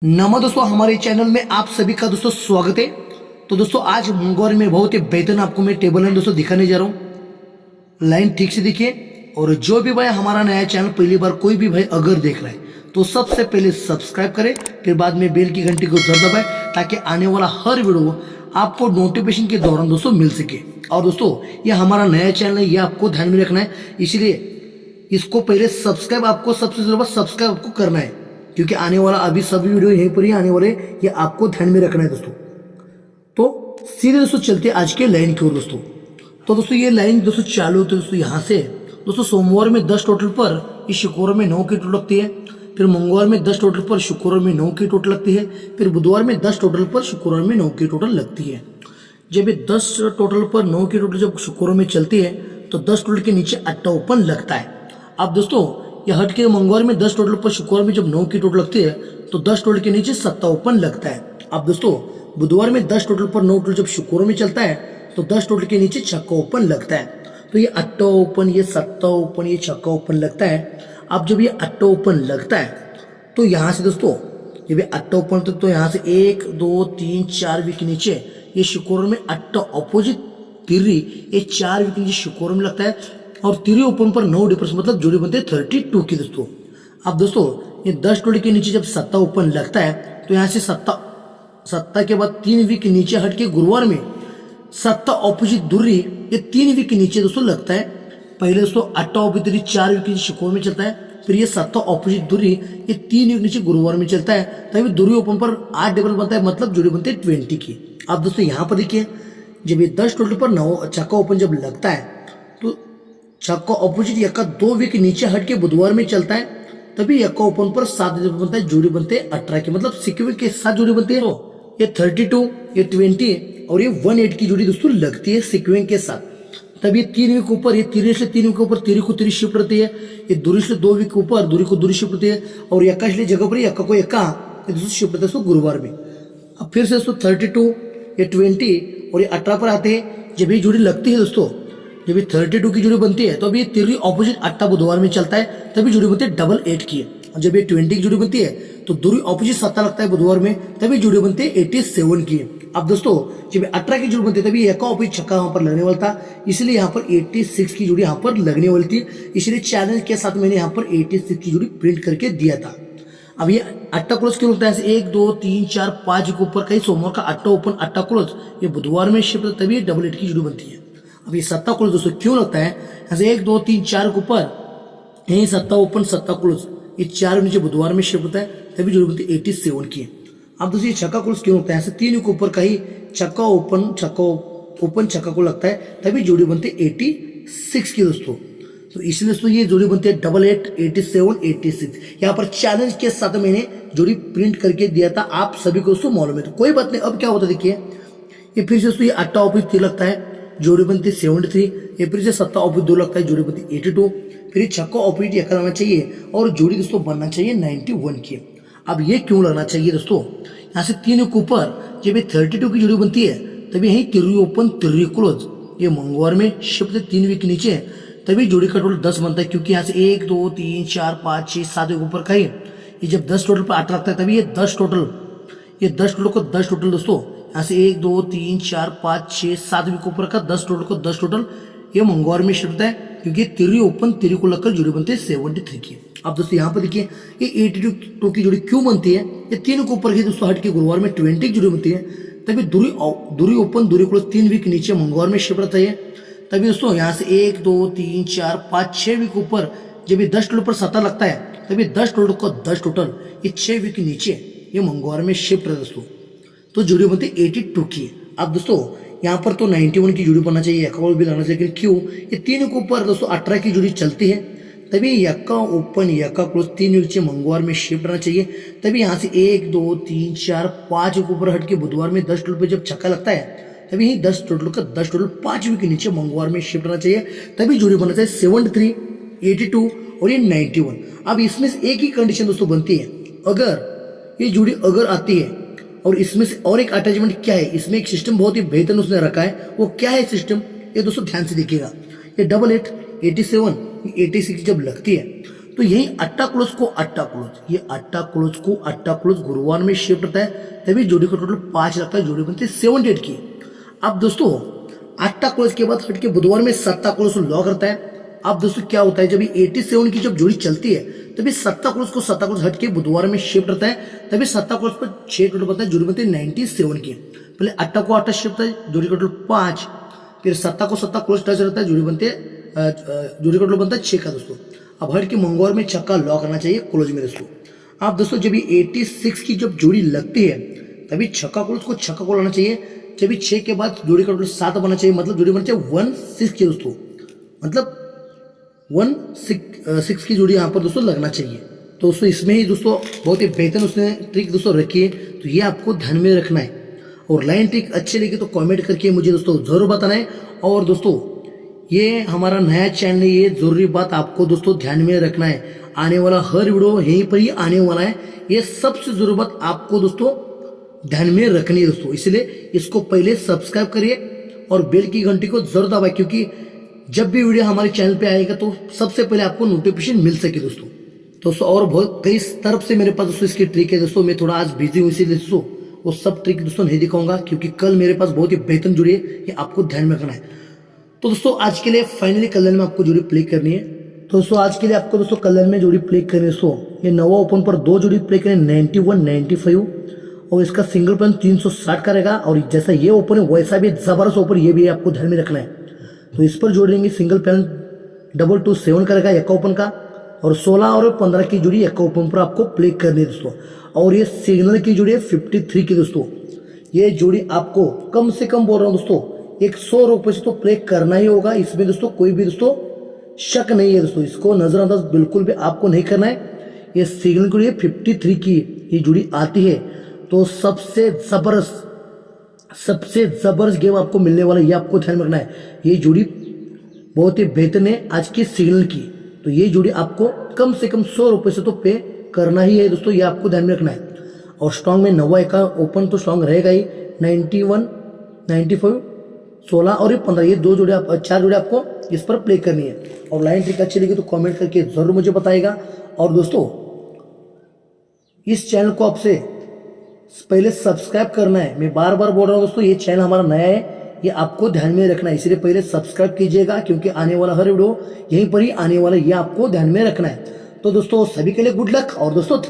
दोस्तों, हमारे चैनल में आप सभी का दोस्तों स्वागत है। तो दोस्तों आज मंगवार में बहुत ही बेहतरीन आपको मैं टेबल लाइन दोस्तों दिखाने जा रहा हूँ। लाइन ठीक से देखिए। और जो भी भाई हमारा नया चैनल पहली बार कोई भी भाई अगर देख रहा है तो सबसे पहले सब्सक्राइब करें, फिर बाद में बेल की घंटी को जरूर दबाएं ताकि आने वाला हर वीडियो आपको नोटिफिकेशन के दौरान दोस्तों मिल सके। और दोस्तों ये हमारा नया चैनल है, ये आपको ध्यान में रखना है, इसलिए इसको पहले सब्सक्राइब आपको सबसे जरूर सब्सक्राइब आपको करना है, क्योंकि आने वाला अभी सभी वीडियो यहीं पर ही आने वाले, ये आपको ध्यान में रखना है दोस्तों। तो सीधे दोस्तों चलते आज के लाइन की ओर दोस्तों। तो दोस्तों ये लाइन दोस्तों चालू होती है दोस्तों यहाँ से। दोस्तों सोमवार में 10 टोटल पर, इस शुक्रवार में 9 की टोटल लगती है। फिर मंगलवार में 10 टोटल पर, शुक्रवार में 9 की टोटल लगती है। फिर बुधवार में 10 टोटल पर, शुक्रवार में 9 की टोटल लगती है। जब ये 10 टोटल पर 9 की टोटल जब शुक्रवार में चलती है तो 10 टोटल के नीचे अट्टा ओपन लगता है। अब दोस्तों यह हट के मंगलवार में 10 टोटल पर, शुक्रवार में जब 9 की टोटल लगती है तो 10 टोटल के नीचे सत्ता ओपन लगता है। अब दोस्तों बुधवार में 10 टोटल पर 9 टोटल जब शुक्रवार में चलता है तो 10 टोटल के नीचे छक्का ओपन लगता है। तो ये अट्टा ओपन, ये सत्ता ओपन, ये छक्का ओपन लगता है। अब जब ये अट्टा ओपन लगता है तो यहाँ से दोस्तों जब ये अट्टा ओपन तो यहाँ से 1 2 3 4 वीक नीचे ये शुक्रवार में अट्टा अपोजिट तिर्री, ये 4 वीक नीचे शुक्रवार में लगता है। और तिर्री ओपन पर 9 डिफरेंस मतलब जोड़ी बनते हैं 32 की दोस्तों। अब दोस्तों ये 10 टोली के नीचे जब सत्ता ओपन लगता है तो यहाँ से सत्ता के बाद 3 वीक नीचे हट के गुरुवार में सत्ता ऑपोजिट दुर्री, ये 3 वीक नीचे दोस्तों लगता है। पहले दोस्तों अट्टा ऑपोजिट दुर्री 4 वीक नीचे शुक्रवार में चलता है, फिर ये सत्ता ऑपोजिट दुर्री ये 3 वीक नीचे गुरुवार में चलता है। तभी दुर्री ओपन पर 8 डबल बनता है, मतलब जोड़ी बनते हैं 20 की। अब दोस्तों यहाँ पर देखिए जब ये 10 टोटल पर 9 छक्का ओपन जब लगता है तो छक्का ऑपोजिट यक्का 2 वीक नीचे हट के बुधवार में चलता है, तभी यक्का ओपन पर 7 बनता है, जोड़ी बनते हैं 18 की, मतलब सिक्वेंस के साथ जोड़ी बनती है। तो ये 32, ये 20 और ये 18 की जोड़ी दोस्तों लगती है सिक्वेंस के साथ। तब ये 3 वीक ऊपर, ये 3 से 3 वीक ऊपर तिरी को तिरी शिफ्ट रहती है, ये दूरी से 2 वीक ऊपर दूरी को दूरी शिफ्ट रहती है, और यक्का इसलिए जगह पर यक्का को यक्का दोस्तों शिफ्ट रहता है गुरुवार में। अब फिर से दोस्तों 32, ये 20 और ये 18 पर आते हैं। जब ये जोड़ी लगती है दोस्तों, जब ये 32 की जोड़ी बनती है तो अभी ये तिर्री ऑपोजिट अट्टा बुधवार में चलता है, तभी जोड़ी बनती है 88 की। और जब ये 20 की जोड़ी बनती है तो दूरी ऑपोजिट सत्ता लगता है बुधवार में, तभी जोड़ी बनती है 87 की। अब दोस्तों जब 18 की जोड़ी बनती है तभी एक ऑपोजिट छक्का यहाँ पर लगने वाला था, इसलिए यहाँ पर 86 की जोड़ी यहाँ पर लगने वाली थी, इसलिए चैलेंज के साथ मैंने यहाँ पर 86 की जोड़ी प्रिंट करके दिया था। अब ये अट्टा क्लोज क्यों होता है? 1 2 3 4 5 के ऊपर कहीं सोमवार का अट्टा ओपन अट्टा क्लोज ये बुधवार में शिफ्ट, तभी 88 की जोड़ी बनती है। अब ये सत्ता क्लोज दोस्तों क्यों लगता है? ऐसे 1 2 3 4 के ऊपर यही सत्ता ओपन सत्ता क्लोज ये 4 नीचे बुधवार में शिफ्ट होता है, तभी जोड़ी बनती है 87 की। अब दोस्तों ये छक्का क्लोज क्यों होता है? ऐसे 3 के ऊपर कहीं छक्का ओपन छक्का को लगता है, तभी जोड़ी बनती है 86 की दोस्तों। तो इसलिए दोस्तों ये जोड़ी बनती है 88 87 86। यहाँ पर चैलेंज के साथ मैंने जोड़ी प्रिंट करके दिया था, आप सभी को दोस्तों मालूम है। तो कोई बात नहीं, अब क्या होता है देखिए, ये फिर से दोस्तों ये अट्टा ऑपोजिट 3 लगता है, जोड़ी बनती है 73। ये फिर से सत्ता ऑपोजिट 2 लगता है, जोड़ी बनती है 82। फिर छक्का ऑपोजिट यक्का लगना चाहिए और जोड़ी दोस्तों बनना चाहिए 91 की। अब ये क्यों लगना चाहिए दोस्तों? यहाँ से 3 के ऊपर जब ये 32 की जोड़ी बनती है तभी यही तिर्री ओपन तिर्री क्लोज ये मंगलवार में शिफ्ट 3 वीक नीचे, तभी जोड़ी का टोटल 10 बनता है, क्योंकि यहाँ से 1 2 3 4 5 6 7 के ऊपर कहीं ये जब 10 टोटल पर 8 लगता है, तभी ये 10 टोटल को 10 टोटल दोस्तों यहाँ से 1 2 3 4 5 6 7 के ऊपर का 10 टोटल ये मंगलवार में शिफ्ट है, क्योंकि तिर्री ओपन तिर्री को लगकर जोड़ी बनती है 73 की। अब दोस्तों यहाँ पर देखिए ये 82 की जोड़ी क्यों बनती है? ये 3 के ऊपर की दोस्तों हट के गुरुवार में 20 की जोड़ी बनती है, तभी दूरी ओपन दूरी क्लोज 3 वीक नीचे मंगलवार में शिफ्ट रहता है। तभी दोस्तों यहाँ से 1 2 3 4 5 6 वीक ऊपर जब ये 10 टोटल पर सत्ता लगता है, तभी 10 टोटल को 10 टोटल ये 6 वीक नीचे ये मंगलवार में शिफ्ट है दोस्तों, तो जोड़ी बनती है 82 की। अब दोस्तों यहाँ पर तो 91 की जोड़ी बनना चाहिए, यक्का भी लगना चाहिए, लेकिन क्यों? ये 3 के ऊपर दोस्तों 18 की जोड़ी चलती है, तभी यक्का ओपन यक्का क्लोज 3 नीचे मंगलवार में शिफ्ट रहना चाहिए। तभी यहाँ से 1 2 3 4 5 के ऊपर हट के बुधवार में 10 टोटल पर जब छक्का लगता है, तभी यही 10 टोटल 5 वीक नीचे मंगलवार में शिफ्ट रहना चाहिए, तभी जोड़ी बनना चाहिए 73 82 और ये 91। अब इसमें से एक ही कंडीशन दोस्तों बनती है, अगर ये जोड़ी अगर आती है, और इसमें से और एक अटैचमेंट क्या है, इसमें एक सिस्टम बहुत ही बेहतर उसने रखा है, वो क्या है सिस्टम ये दोस्तों ध्यान से देखिएगा। ये 88 87 86 जब लगती है तो यही अट्टा क्लोज, ये अट्टा क्लोज गुरुवार में शिफ्ट होता है, तभी जोड़ी का टोटल 5 लगता है, जोड़ी बनती है 78 की। अब दोस्तों अट्टा क्लोज के बाद हट के बुधवार में सत्ता क्लोज लॉ करता है। अब दोस्तों क्या होता है, जब 87 की जब जोड़ी चलती है तभी सत्ता क्लोज हट के बुधवार में शिफ्ट रहता है, तभी सत्ता क्लोज पर 6 टोटल बनता है, जोड़ी बनती है 97 की। पहले अट्टा को अट्टा शिफ्ट है, जोड़ी का टोटल 5, फिर सत्ता को सत्ता क्लोज टच रहता है, जोड़ी बनती है जोड़ी का टोटल बनता है 6 का दोस्तों। अब हट के मंगलवार में छक्का लॉ करना चाहिए क्लोज में दोस्तों। अब दोस्तों जब 86 की जब जोड़ी लगती है तभी छक्का क्लोज को छक्का को लाना चाहिए, जब 6 के बाद जोड़ी का टोटल 7 बनना चाहिए, मतलब जोड़ी बनना चाहिए 16 की दोस्तों, मतलब 16 की जोड़ी यहाँ पर दोस्तों लगना चाहिए। तो दोस्तों इसमें ही दोस्तों बहुत ही बेहतर उसने ट्रिक दोस्तों रखी है, तो ये आपको ध्यान में रखना है। और लाइन ट्रिक अच्छी लगी तो कमेंट करके मुझे दोस्तों जरूर बताना है। और दोस्तों ये हमारा नया चैनल है, ये जरूरी बात आपको दोस्तों ध्यान में रखना है, आने वाला हर वीडियो यहीं पर ही आने वाला है, ये सबसे जरूरी बात आपको दोस्तों ध्यान में रखनी है दोस्तों। इसलिए इसको पहले सब्सक्राइब करिए और बेल की घंटी को जरूर दबाए, क्योंकि जब भी वीडियो हमारे चैनल पे आएगा तो सबसे पहले आपको नोटिफिकेशन मिल सके दोस्तों। और बहुत कई तरफ से मेरे पास दोस्तों इसकी ट्रिक है दोस्तों, मैं थोड़ा आज बिजी हूँ इसीलिए दोस्तों वो सब ट्रिक दोस्तों नहीं दिखाऊंगा, क्योंकि कल मेरे पास बहुत ही बेहतरीन जुड़ी है, ये आपको ध्यान में रखना है। तो दोस्तों आज के लिए फाइनली कल्याण में आपको जोड़ी प्ले करनी है। तो दोस्तों आज के लिए आपको दोस्तों कल्याण में जोड़ी प्ले करनी है दोस्तों। ये नवा ओपन पर 2 जोड़ी प्ले करें 91, 95 और इसका सिंगल प्लान 360 का रहेगा। और जैसा ये ओपन है वैसा भी जबरदस्त ओपन ये भी आपको ध्यान में रखना है। तो इस पर जोड़ेंगे सिंगल प्लान 227 का रहेगा एक ओपन का, और 16 और 15 की जोड़ी एक ओपन पर आपको प्ले करनी है दोस्तों। और ये सिग्नल की जोड़ी है 53 की दोस्तों। ये जोड़ी आपको कम से कम बोल रहा हूँ दोस्तों 100 रुपये से तो प्ले करना ही होगा, इसमें दोस्तों कोई भी दोस्तों शक नहीं है दोस्तों, इसको नजरअंदाज बिल्कुल भी आपको नहीं करना है। ये सिग्नल की जोड़ी 53 की ये जोड़ी आती है, तो सबसे जबरदस्त गेम आपको मिलने वाला है, ये आपको ध्यान रखना है। ये जोड़ी बहुत ही बेहतरीन है आज की सिग्नल की, तो ये जोड़ी आपको कम से कम 100 रुपये से तो पे करना ही है दोस्तों, ये आपको ध्यान में रखना है। और स्ट्रॉन्ग में नवा एक ओपन तो स्ट्रॉन्ग रहेगा ही, 91, 95, 16 और ये 15 ये 2 जोड़े 4 जोड़े आपको इस पर प्ले करनी है। और लाइन ट्रिक अच्छी लगी तो कमेंट करके जरूर मुझे बताएगा। और दोस्तों इस चैनल को आपसे पहले सब्सक्राइब करना है, मैं बार बार बोल रहा हूँ दोस्तों, ये चैनल हमारा नया है, ये आपको ध्यान में रखना है, इसलिए पहले सब्सक्राइब कीजिएगा, क्योंकि आने वाला हर वीडियो यहीं पर ही आने वाला है, ये आपको ध्यान में रखना है। तो दोस्तों सभी के लिए गुड लक। और दोस्तों